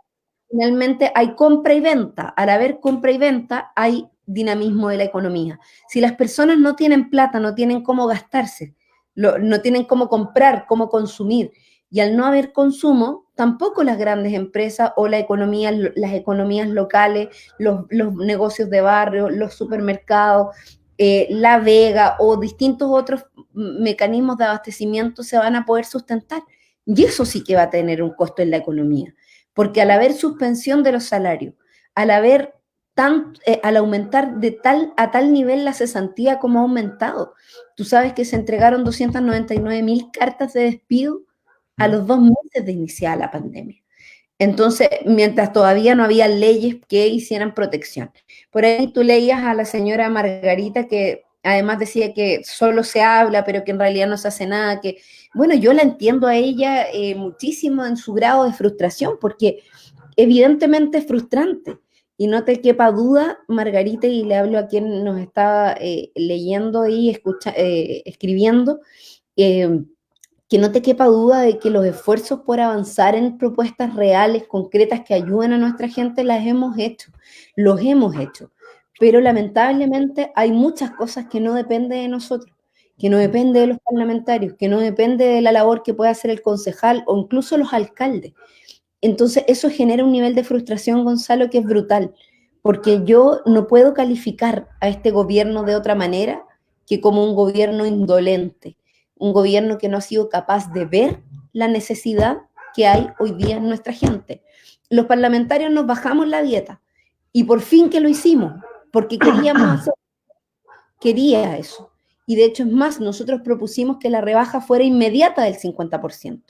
finalmente hay compra y venta. Al haber compra y venta, hay dinamismo de la economía. Si las personas no tienen plata, no tienen cómo gastarse, no tienen cómo comprar, cómo consumir, y al no haber consumo, tampoco las grandes empresas o las economías locales, los negocios de barrio, los supermercados, la vega o distintos otros mecanismos de abastecimiento se van a poder sustentar. Y eso sí que va a tener un costo en la economía, porque al haber suspensión de los salarios, al haber al aumentar a tal nivel la cesantía como ha aumentado, tú sabes que se entregaron 299.000 cartas de despido a los 2 meses de iniciar la pandemia. Entonces, mientras todavía no había leyes que hicieran protección. Por ahí tú leías a la señora Margarita que además decía que solo se habla, pero que en realidad no se hace nada, que, bueno, yo la entiendo a ella muchísimo en su grado de frustración, porque evidentemente es frustrante. Y no te quepa duda, Margarita, y le hablo a quien nos está leyendo y escribiendo, eh, que no te quepa duda de que los esfuerzos por avanzar en propuestas reales, concretas, que ayuden a nuestra gente, las hemos hecho, los hemos hecho. Pero lamentablemente hay muchas cosas que no dependen de nosotros, que no depende de los parlamentarios, que no depende de la labor que pueda hacer el concejal o incluso los alcaldes. Entonces eso genera un nivel de frustración, Gonzalo, que es brutal, porque yo no puedo calificar a este gobierno de otra manera que como un gobierno indolente, un gobierno que no ha sido capaz de ver la necesidad que hay hoy día en nuestra gente. Los parlamentarios nos bajamos la dieta y por fin que lo hicimos, porque quería eso. Y de hecho es más, nosotros propusimos que la rebaja fuera inmediata del 50%.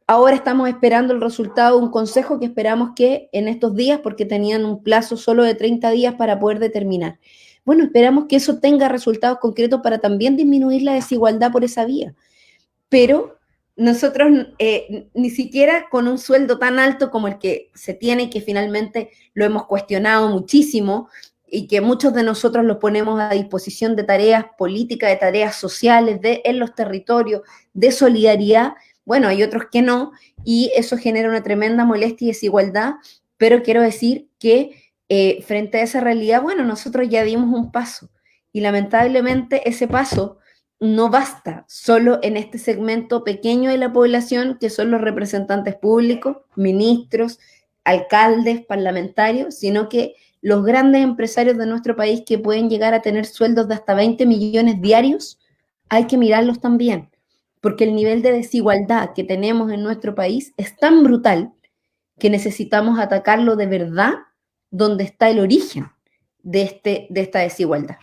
Ahora estamos esperando el resultado de un consejo que esperamos que en estos días, porque tenían un plazo solo de 30 días para poder determinar. Bueno, esperamos que eso tenga resultados concretos para también disminuir la desigualdad por esa vía. Pero nosotros ni siquiera con un sueldo tan alto como el que se tiene, que finalmente lo hemos cuestionado muchísimo y que muchos de nosotros los ponemos a disposición de tareas políticas, de tareas sociales, en los territorios, de solidaridad. Bueno, hay otros que no, y eso genera una tremenda molestia y desigualdad, pero quiero decir que frente a esa realidad, bueno, nosotros ya dimos un paso, y lamentablemente ese paso no basta solo en este segmento pequeño de la población, que son los representantes públicos, ministros, alcaldes, parlamentarios, sino que los grandes empresarios de nuestro país que pueden llegar a tener sueldos de hasta 20 millones diarios, hay que mirarlos también, porque el nivel de desigualdad que tenemos en nuestro país es tan brutal que necesitamos atacarlo de verdad donde está el origen de esta desigualdad.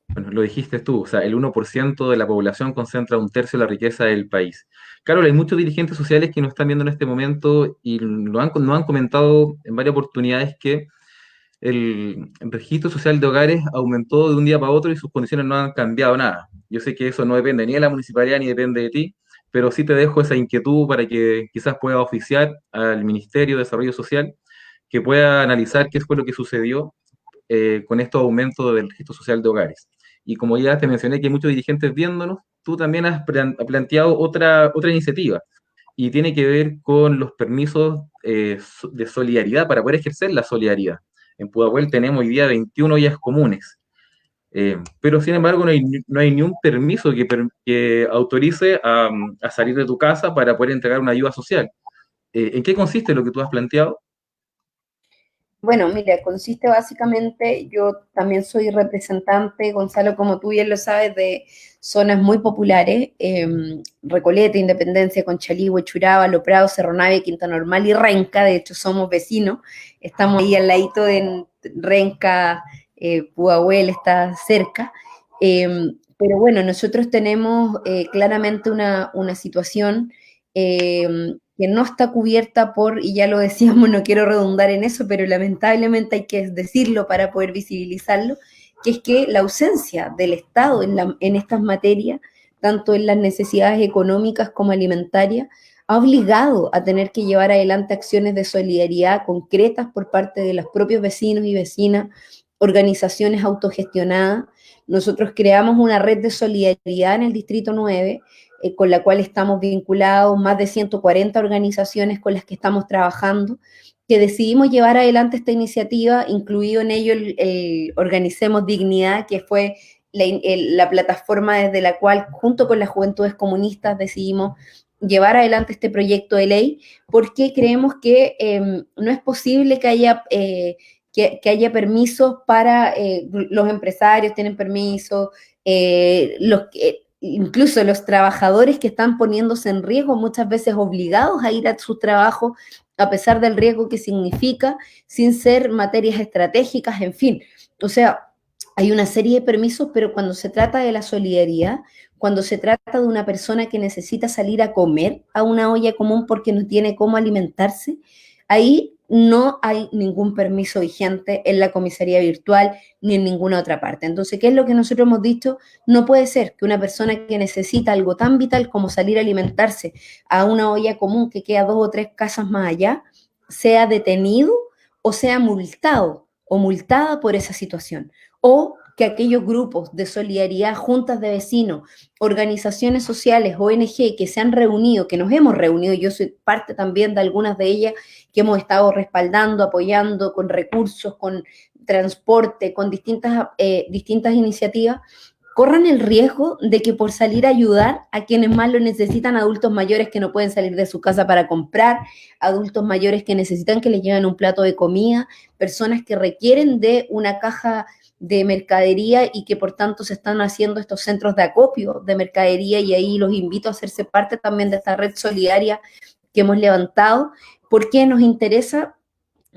Bueno, lo dijiste tú, o sea, el 1% de la población concentra un tercio de la riqueza del país. Carol, hay muchos dirigentes sociales que nos están viendo en este momento y nos han comentado en varias oportunidades que el registro social de hogares aumentó de un día para otro y sus condiciones no han cambiado nada. Yo sé que eso no depende ni de la municipalidad ni depende de ti, pero sí te dejo esa inquietud para que quizás pueda oficiar al Ministerio de Desarrollo Social, que pueda analizar qué fue lo que sucedió con estos aumentos del registro social de hogares. Y como ya te mencioné que hay muchos dirigentes viéndonos, tú también has planteado otra iniciativa y tiene que ver con los permisos de solidaridad para poder ejercer la solidaridad. En Pudahuel tenemos hoy día 21 ollas comunes, pero sin embargo no hay ni un permiso que autorice a salir de tu casa para poder entregar una ayuda social. ¿En qué consiste lo que tú has planteado? Bueno, mira, consiste básicamente, yo también soy representante, Gonzalo, como tú bien lo sabes, de zonas muy populares, Recoleta, Independencia, Conchalí, Huechuraba, Lo Prado, Cerro Navia, Quinta Normal y Renca. De hecho somos vecinos, estamos ahí al ladito de Renca, Pudahuel está cerca, pero bueno, nosotros tenemos claramente una situación que no está cubierta por, y ya lo decíamos, no quiero redundar en eso, pero lamentablemente hay que decirlo para poder visibilizarlo, que es que la ausencia del Estado en estas materias tanto en las necesidades económicas como alimentarias, ha obligado a tener que llevar adelante acciones de solidaridad concretas por parte de los propios vecinos y vecinas, organizaciones autogestionadas. Nosotros creamos una red de solidaridad en el Distrito 9, con la cual estamos vinculados, más de 140 organizaciones con las que estamos trabajando, que decidimos llevar adelante esta iniciativa, incluido en ello el Organicemos Dignidad, que fue la plataforma desde la cual, junto con las Juventudes Comunistas, decidimos llevar adelante este proyecto de ley, porque creemos que no es posible que haya permisos para los empresarios, tienen permisos, incluso los trabajadores que están poniéndose en riesgo, muchas veces obligados a ir a su trabajo, a pesar del riesgo que significa, sin ser materias estratégicas, en fin. O sea, hay una serie de permisos, pero cuando se trata de la solidaridad, cuando se trata de una persona que necesita salir a comer a una olla común porque no tiene cómo alimentarse, ahí no hay ningún permiso vigente en la comisaría virtual ni en ninguna otra parte. Entonces, ¿qué es lo que nosotros hemos dicho? No puede ser que una persona que necesita algo tan vital como salir a alimentarse a una olla común que queda 2 o 3 casas más allá, sea detenido o sea multado o multada por esa situación. O que aquellos grupos de solidaridad, juntas de vecinos, organizaciones sociales, ONG, que se han reunido, que nos hemos reunido, yo soy parte también de algunas de ellas, que hemos estado respaldando, apoyando con recursos, con transporte, con distintas iniciativas, corran el riesgo de que por salir a ayudar a quienes más lo necesitan, adultos mayores que no pueden salir de su casa para comprar, adultos mayores que necesitan que les lleven un plato de comida, personas que requieren de una caja de mercadería y que por tanto se están haciendo estos centros de acopio de mercadería, y ahí los invito a hacerse parte también de esta red solidaria que hemos levantado, porque nos interesa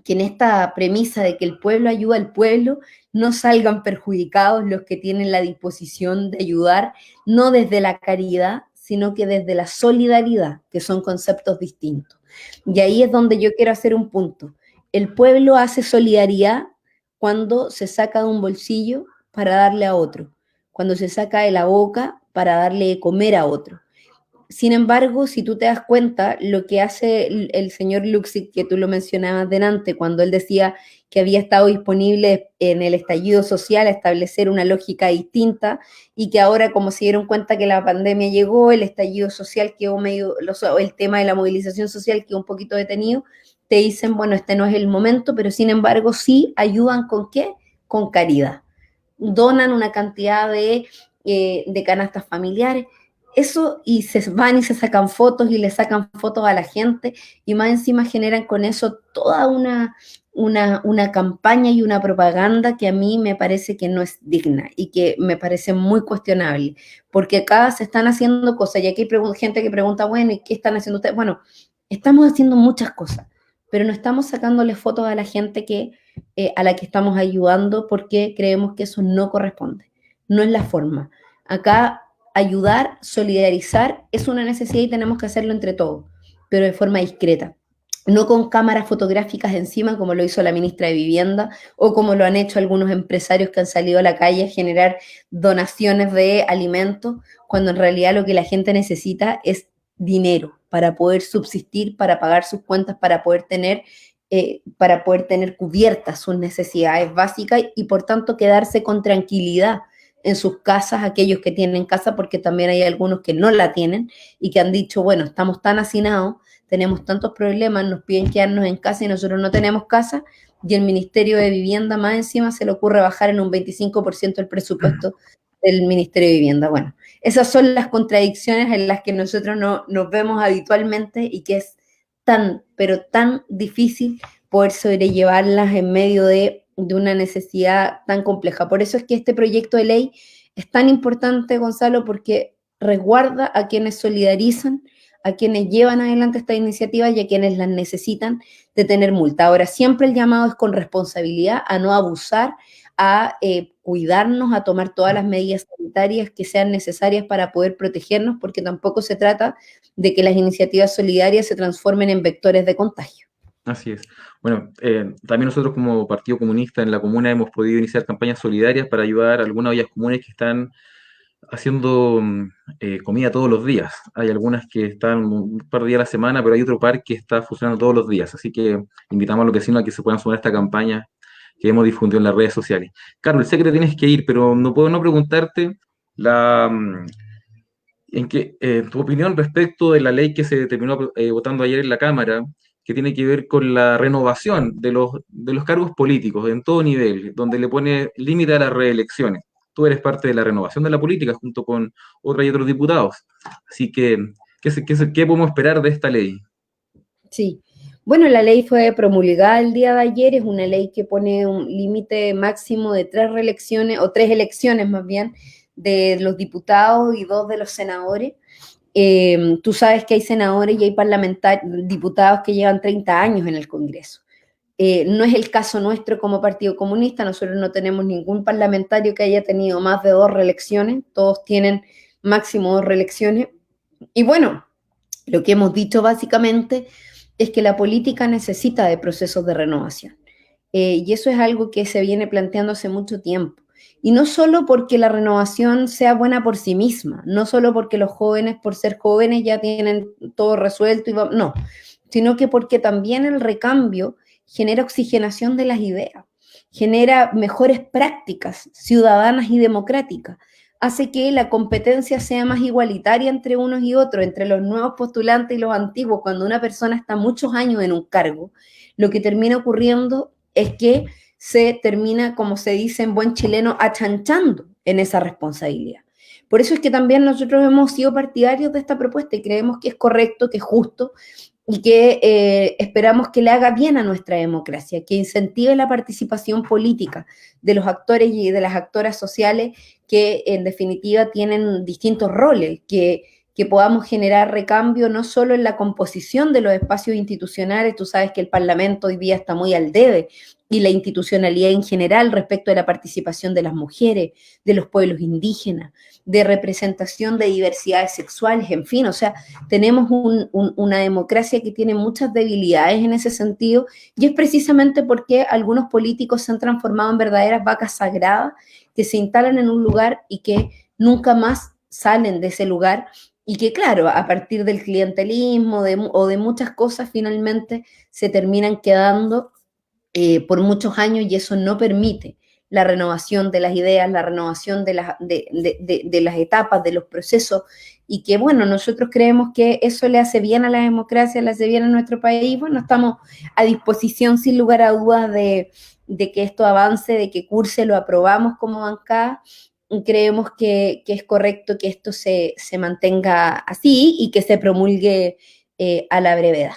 que en esta premisa de que el pueblo ayuda al pueblo, no salgan perjudicados los que tienen la disposición de ayudar, no desde la caridad, sino que desde la solidaridad, que son conceptos distintos. Y ahí es donde yo quiero hacer un punto. El pueblo hace solidaridad cuando se saca de un bolsillo para darle a otro, cuando se saca de la boca para darle de comer a otro. Sin embargo, si tú te das cuenta, lo que hace el señor Luxic, que tú lo mencionabas delante, cuando él decía que había estado disponible en el estallido social a establecer una lógica distinta, y que ahora, como se dieron cuenta que la pandemia llegó, el estallido social quedó medio, el tema de la movilización social quedó un poquito detenido, te dicen, bueno, este no es el momento, pero sin embargo sí ayudan ¿con qué? Con caridad. Donan una cantidad de canastas familiares, eso, y se van y se sacan fotos y le sacan fotos a la gente, y más encima generan con eso toda una campaña y una propaganda que a mí me parece que no es digna y que me parece muy cuestionable, porque acá se están haciendo cosas, y aquí hay gente que pregunta, bueno, ¿y qué están haciendo ustedes? Bueno, estamos haciendo muchas cosas, pero no estamos sacándole fotos a la gente a la que estamos ayudando, porque creemos que eso no corresponde, no es la forma. Acá ayudar, solidarizar, es una necesidad y tenemos que hacerlo entre todos, pero de forma discreta, no con cámaras fotográficas encima, como lo hizo la ministra de Vivienda, o como lo han hecho algunos empresarios que han salido a la calle a generar donaciones de alimentos, cuando en realidad lo que la gente necesita es dinero para poder subsistir, para pagar sus cuentas, para poder tener cubiertas sus necesidades básicas, y por tanto quedarse con tranquilidad en sus casas, aquellos que tienen casa, porque también hay algunos que no la tienen y que han dicho, bueno, estamos tan hacinados, tenemos tantos problemas, nos piden quedarnos en casa y nosotros no tenemos casa, y el Ministerio de Vivienda más encima se le ocurre bajar en un 25% el presupuesto del Ministerio de Vivienda. Bueno, esas son las contradicciones en las que nosotros nos vemos habitualmente, y que es tan, pero tan difícil poder sobrellevarlas en medio de una necesidad tan compleja. Por eso es que este proyecto de ley es tan importante, Gonzalo, porque resguarda a quienes solidarizan, a quienes llevan adelante esta iniciativa y a quienes las necesitan de tener multa. Ahora, siempre el llamado es con responsabilidad, a no abusar, a cuidarnos, a tomar todas las medidas sanitarias que sean necesarias para poder protegernos, porque tampoco se trata de que las iniciativas solidarias se transformen en vectores de contagio. Así es. Bueno, también nosotros como Partido Comunista en la comuna hemos podido iniciar campañas solidarias para ayudar a algunas ollas comunes que están haciendo comida todos los días. Hay algunas que están un par de días a la semana, pero hay otro par que está funcionando todos los días. Así que invitamos a los vecinos a que se puedan sumar a esta campaña que hemos difundido en las redes sociales. Carlos, sé que te tienes que ir, pero no puedo no preguntarte la, tu opinión respecto de la ley que se terminó votando ayer en la Cámara, que tiene que ver con la renovación de los cargos políticos en todo nivel, donde le pone límite a las reelecciones. Tú eres parte de la renovación de la política junto con otros y otros diputados. Así que, ¿qué podemos esperar de esta ley? Sí. Bueno, la ley fue promulgada el día de ayer, es una ley que pone un límite máximo de 3 reelecciones, o 3 elecciones más bien, de los diputados y 2 de los senadores. Tú sabes que hay senadores y hay diputados que llevan 30 años en el Congreso. No es el caso nuestro como Partido Comunista, nosotros no tenemos ningún parlamentario que haya tenido más de 2 reelecciones, todos tienen máximo 2 reelecciones. Y bueno, lo que hemos dicho básicamente es que la política necesita de procesos de renovación. Y eso es algo que se viene planteando hace mucho tiempo. Y no solo porque la renovación sea buena por sí misma, no solo porque los jóvenes, por ser jóvenes, ya tienen todo resuelto, no, sino que porque también el recambio genera oxigenación de las ideas, genera mejores prácticas ciudadanas y democráticas, hace que la competencia sea más igualitaria entre unos y otros, entre los nuevos postulantes y los antiguos. Cuando una persona está muchos años en un cargo, lo que termina ocurriendo es que se termina, como se dice en buen chileno, achanchando en esa responsabilidad. Por eso es que también nosotros hemos sido partidarios de esta propuesta y creemos que es correcto, que es justo y que esperamos que le haga bien a nuestra democracia, que incentive la participación política de los actores y de las actoras sociales que en definitiva tienen distintos roles, que podamos generar recambio no solo en la composición de los espacios institucionales, tú sabes que el Parlamento hoy día está muy al debe, y la institucionalidad en general respecto de la participación de las mujeres, de los pueblos indígenas, de representación de diversidades sexuales, en fin, o sea, tenemos una democracia que tiene muchas debilidades en ese sentido, y es precisamente porque algunos políticos se han transformado en verdaderas vacas sagradas que se instalan en un lugar y que nunca más salen de ese lugar, y que claro, a partir del clientelismo o de muchas cosas finalmente se terminan quedando por muchos años, y eso no permite la renovación de las ideas, la renovación de las etapas, de los procesos, y que bueno, nosotros creemos que eso le hace bien a la democracia, le hace bien a nuestro país. Bueno, estamos a disposición sin lugar a dudas de que esto avance, de que curse, lo aprobamos como bancada. Creemos que es correcto que esto se mantenga así y que se promulgue a la brevedad.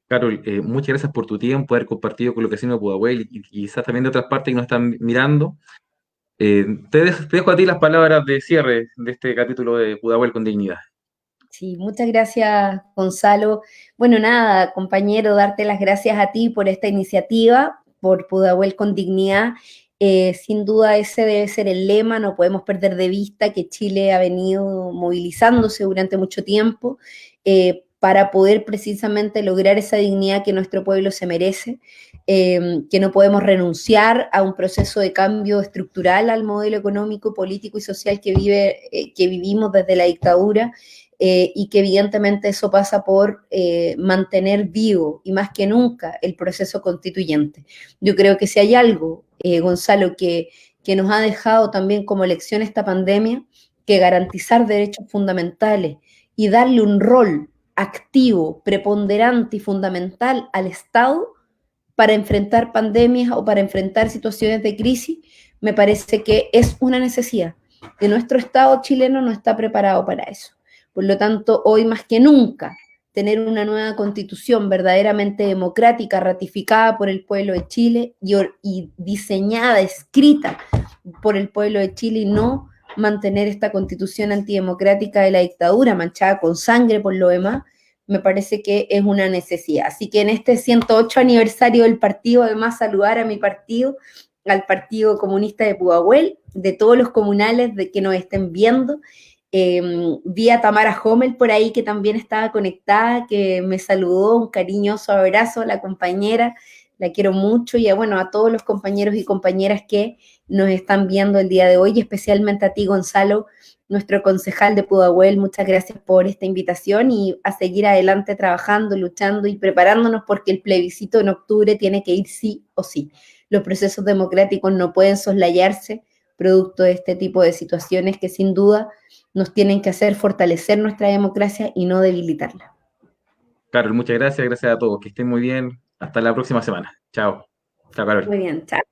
Carol, muchas gracias por tu tiempo, haber compartido con los vecinos de Pudahuel y quizás también de otras partes que nos están mirando. Te dejo a ti las palabras de cierre de este capítulo de Pudahuel con Dignidad. Sí, muchas gracias, Gonzalo. Bueno, nada, compañero, darte las gracias a ti por esta iniciativa, por Pudahuel con Dignidad. Sin duda ese debe ser el lema, no podemos perder de vista que Chile ha venido movilizándose durante mucho tiempo para poder precisamente lograr esa dignidad que nuestro pueblo se merece, que no podemos renunciar a un proceso de cambio estructural al modelo económico, político y social que vivimos desde la dictadura. Y que evidentemente eso pasa por mantener vivo y más que nunca el proceso constituyente. Yo creo que si hay algo, Gonzalo, que nos ha dejado también como lección esta pandemia, que garantizar derechos fundamentales y darle un rol activo, preponderante y fundamental al Estado para enfrentar pandemias o para enfrentar situaciones de crisis, me parece que es una necesidad. Que nuestro Estado chileno no está preparado para eso. Por lo tanto, hoy más que nunca, tener una nueva constitución verdaderamente democrática, ratificada por el pueblo de Chile y diseñada, escrita por el pueblo de Chile, y no mantener esta constitución antidemocrática de la dictadura, manchada con sangre por lo demás, me parece que es una necesidad. Así que en este 108 aniversario del partido, además saludar a mi partido, al Partido Comunista de Pudahuel, de todos los comunales que nos estén viendo. Vi a Tamara Hommel por ahí, que también estaba conectada, que me saludó, un cariñoso abrazo a la compañera, la quiero mucho, y bueno, a todos los compañeros y compañeras que nos están viendo el día de hoy, y especialmente a ti, Gonzalo, nuestro concejal de Pudahuel. Muchas gracias por esta invitación, y a seguir adelante trabajando, luchando y preparándonos, porque el plebiscito en octubre tiene que ir sí o sí. Los procesos democráticos no pueden soslayarse producto de este tipo de situaciones que sin duda nos tienen que hacer fortalecer nuestra democracia y no debilitarla. Carol, muchas gracias, gracias a todos, que estén muy bien, hasta la próxima semana. Chao. Chao, Carol. Muy bien, chao.